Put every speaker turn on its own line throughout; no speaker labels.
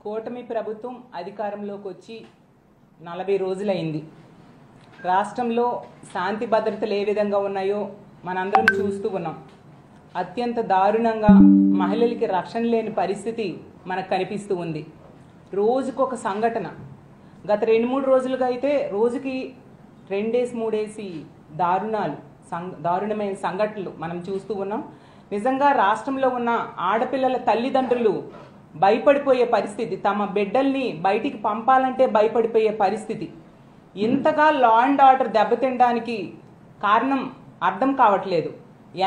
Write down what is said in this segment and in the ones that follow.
కూటమి ప్రభుత్వం అధికారంలోకి వచ్చి 40 రోజులైంది. రాష్ట్రంలో శాంతి భద్రతలు ఏ విధంగా ఉన్నాయో మనందరం చూస్తూ ఉన్నాం. అత్యంత దారుణంగా మహిళలకి రక్షణ లేని పరిస్థితి మనకు కనిపిస్తూ ఉంది. రోజుకొక సంఘటన. గత 2-3 రోజులుగా అయితే రోజుకి 2-3 దారుణమైన సంఘటనలు మనం చూస్తూ ఉన్నాం. నిజంగా రాష్ట్రంలో ఉన్న ఆడపిల్లల తల్లిదండ్రులు భయపడిపోయే పరిస్థితి, తమ బిడ్డల్ని బయటికి పంపాలంటే భయపడిపోయే పరిస్థితి. ఇంతగా లా అండ్ ఆర్డర్ దెబ్బతినడానికి కారణం అర్థం కావట్లేదు.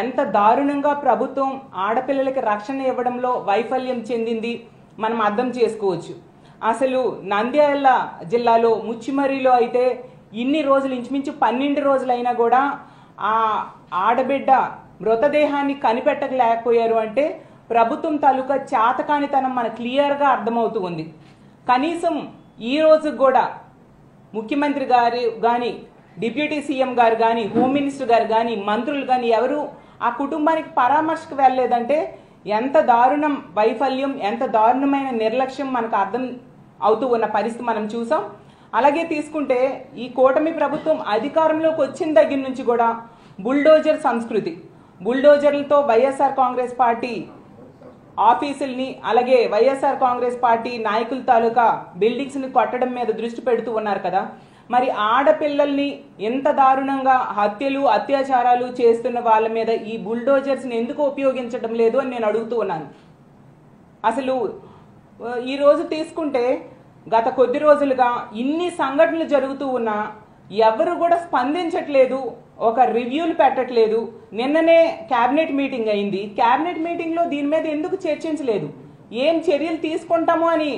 ఎంత దారుణంగా ప్రభుత్వం ఆడపిల్లలకి రక్షణ ఇవ్వడంలో వైఫల్యం చెందింది మనం అర్థం చేసుకోవచ్చు. అసలు నంద్యాల జిల్లాలో ముచ్చిమర్రిలో అయితే ఇన్ని రోజులు, ఇంచుమించు 12 రోజులైనా కూడా ఆ ఆడబిడ్డ మృతదేహాన్ని కనిపెట్టలేకపోయారు అంటే ప్రభుత్వం తాలూకా చేతకానితనం మనకు క్లియర్గా అర్థమవుతూ ఉంది. కనీసం ఈ రోజు కూడా ముఖ్యమంత్రి గారు కానీ, డిప్యూటీ సీఎం గారు కానీ, హోమ్ మినిస్టర్ గారు కానీ, మంత్రులు కానీ ఎవరు ఆ కుటుంబానికి పరామర్శకు వెళ్ళలేదంటే ఎంత దారుణం వైఫల్యం, ఎంత దారుణమైన నిర్లక్ష్యం మనకు అర్థం అవుతూ ఉన్న పరిస్థితి మనం చూసాం. అలాగే తీసుకుంటే ఈ కూటమి ప్రభుత్వం అధికారంలోకి వచ్చిన దగ్గర నుంచి కూడా బుల్డోజర్ సంస్కృతి, బుల్డోజర్లతో వైఎస్ఆర్ కాంగ్రెస్ పార్టీ ఆఫీసుల్ని, అలాగే వైఎస్ఆర్ కాంగ్రెస్ పార్టీ నాయకుల తాలూకా బిల్డింగ్స్ని కొట్టడం మీద దృష్టి పెడుతూ ఉన్నారు కదా. మరి ఆడపిల్లల్ని ఎంత దారుణంగా హత్యలు, అత్యాచారాలు చేస్తున్న వాళ్ళ మీద ఈ బుల్డోజర్స్ని ఎందుకు ఉపయోగించడం లేదు అని నేను అడుగుతూ ఉన్నాను. అసలు ఈరోజు తీసుకుంటే గత కొద్ది రోజులుగా ఇన్ని సంఘటనలు జరుగుతూ ఉన్నా ఎవరు కూడా స్పందించట్లేదు, ఒక రివ్యూలు పెట్టట్లేదు. నిన్ననే క్యాబినెట్ మీటింగ్ అయింది. క్యాబినెట్ మీటింగ్లో దీని మీద ఎందుకు చర్చించలేదు, ఏం చర్యలు తీసుకుంటామో అని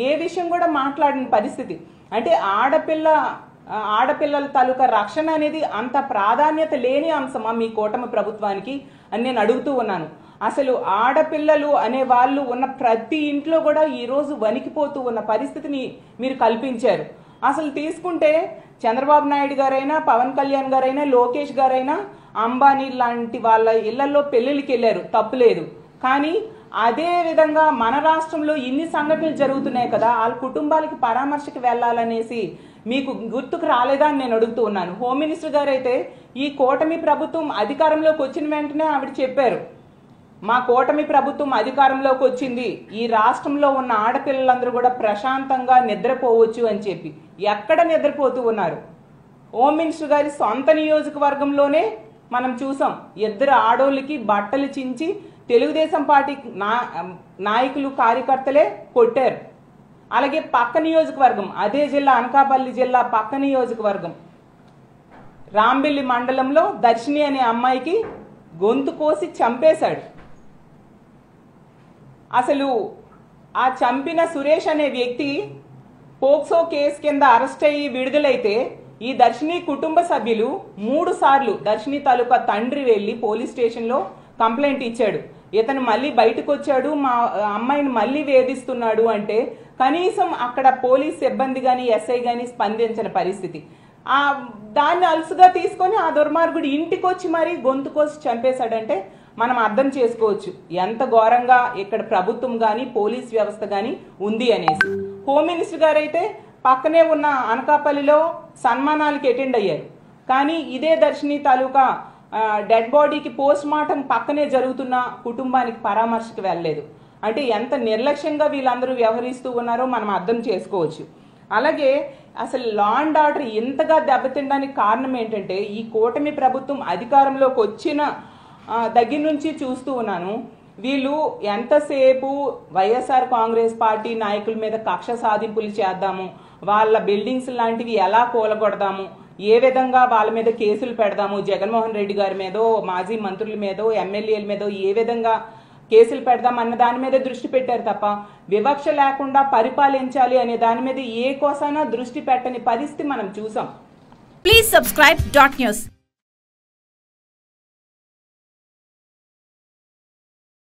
ఏ విషయం కూడా మాట్లాడిన పరిస్థితి. అంటే ఆడపిల్లల తాలూకా రక్షణ అనేది అంత ప్రాధాన్యత లేని అంశమా మీ కూటమి ప్రభుత్వానికి అని నేను అడుగుతూ ఉన్నాను. అసలు ఆడపిల్లలు అనే వాళ్ళు ఉన్న ప్రతి ఇంట్లో కూడా ఈరోజు వణికిపోతూ ఉన్న పరిస్థితిని మీరు కల్పించారు. అసలు తీసుకుంటే చంద్రబాబు నాయుడు గారైనా, పవన్ కళ్యాణ్ గారైనా, లోకేష్ గారైనా అంబానీ లాంటి వాళ్ళ ఇళ్లలో పెళ్లిళ్ళకి వెళ్ళారు, తప్పులేదు. కానీ అదే విధంగా మన రాష్ట్రంలో ఇన్ని సంఘటనలు జరుగుతున్నాయి కదా, వాళ్ళ కుటుంబాలకి పరామర్శకు వెళ్ళాలనేసి మీకు గుర్తుకు రాలేదా అని నేను అడుగుతూ ఉన్నాను. హోమ్ మినిస్టర్ గారు అయితే ఈ కూటమి ప్రభుత్వం అధికారంలోకి వచ్చిన వెంటనే ఆవిడ చెప్పారు, మా కూటమి ప్రభుత్వం అధికారంలోకి వచ్చింది, ఈ రాష్ట్రంలో ఉన్న ఆడపిల్లలందరూ కూడా ప్రశాంతంగా నిద్రపోవచ్చు అని చెప్పి. ఎక్కడ నిద్రపోతూ ఉన్నారు? హోమ్ మినిస్టర్ గారి సొంత నియోజకవర్గంలోనే మనం చూసాం, 2 ఆడోళ్ళకి బట్టలు చించి తెలుగుదేశం పార్టీ నాయకులు, కార్యకర్తలే కొట్టారు. అలాగే పక్క నియోజకవర్గం, అదే జిల్లా, అనకాపల్లి జిల్లా పక్క నియోజకవర్గం రాంబిల్లి మండలంలో దర్శిని అనే అమ్మాయికి గొంతు కోసి చంపేశాడు. అసలు ఆ చంపిన సురేష్ అనే వ్యక్తి పోక్సో కేసు కింద అరెస్ట్ అయ్యి విడుదలైతే ఈ దర్శిని కుటుంబ సభ్యులు 3 సార్లు దర్శిని తాలూకా తండ్రి వెళ్ళి పోలీస్ స్టేషన్లో కంప్లైంట్ ఇచ్చాడు. ఇతను మళ్ళీ బయటకు వచ్చాడు, మా అమ్మాయిని మళ్ళీ వేధిస్తున్నాడు అంటే కనీసం అక్కడ పోలీస్ సిబ్బంది కానీ, ఎస్ఐ కానీ స్పందించిన పరిస్థితి. దాన్ని అలుసుగా తీసుకొని ఆ దుర్మార్గుడు ఇంటికి వచ్చి మరీ గొంతు కోసి చంపేశాడంటే మనం అర్థం చేసుకోవచ్చు ఎంత ఘోరంగా ఇక్కడ ప్రభుత్వం కానీ, పోలీస్ వ్యవస్థ కానీ ఉంది అనేసి. హోమ్ మినిస్టర్ గారు అయితే పక్కనే ఉన్న అనకాపల్లిలో సన్మానాలకి అటెండ్ అయ్యారు. కానీ ఇదే దర్శిని తాలూకా డెడ్ బాడీకి పోస్ట్ మార్టం పక్కనే జరుగుతున్న కుటుంబానికి పరామర్శకు వెళ్ళలేదు. అంటే ఎంత నిర్లక్ష్యంగా వీళ్ళందరూ వ్యవహరిస్తూ ఉన్నారో మనం అర్థం చేసుకోవచ్చు. అలాగే అసలు లా అండ్ ఆర్డర్ ఇంతగా దెబ్బతినడానికి కారణం ఏంటంటే ఈ కూటమి ప్రభుత్వం అధికారంలోకి వచ్చిన దగ్గర నుంచి చూస్తూ ఉన్నాను, వీళ్ళు ఎంతసేపు వైఎస్ఆర్ కాంగ్రెస్ పార్టీ నాయకుల మీద కక్ష సాధింపులు చేద్దాము, వాళ్ళ బిల్డింగ్స్ లాంటివి ఎలా కూలగొడదాము, ఏ విధంగా వాళ్ళ మీద కేసులు పెడదాము, జగన్మోహన్ రెడ్డి గారి మీదో, మాజీ మంత్రుల మీదో, ఎమ్మెల్యేల మీదో ఏ విధంగా కేసులు పెడదాం అన్న దాని మీద దృష్టి పెట్టారు తప్ప వివక్ష లేకుండా పరిపాలించాలి అనే దాని మీద ఏ కోసైనా దృష్టి పెట్టని పరిస్థితి మనం చూసాం.
Please subscribe .news.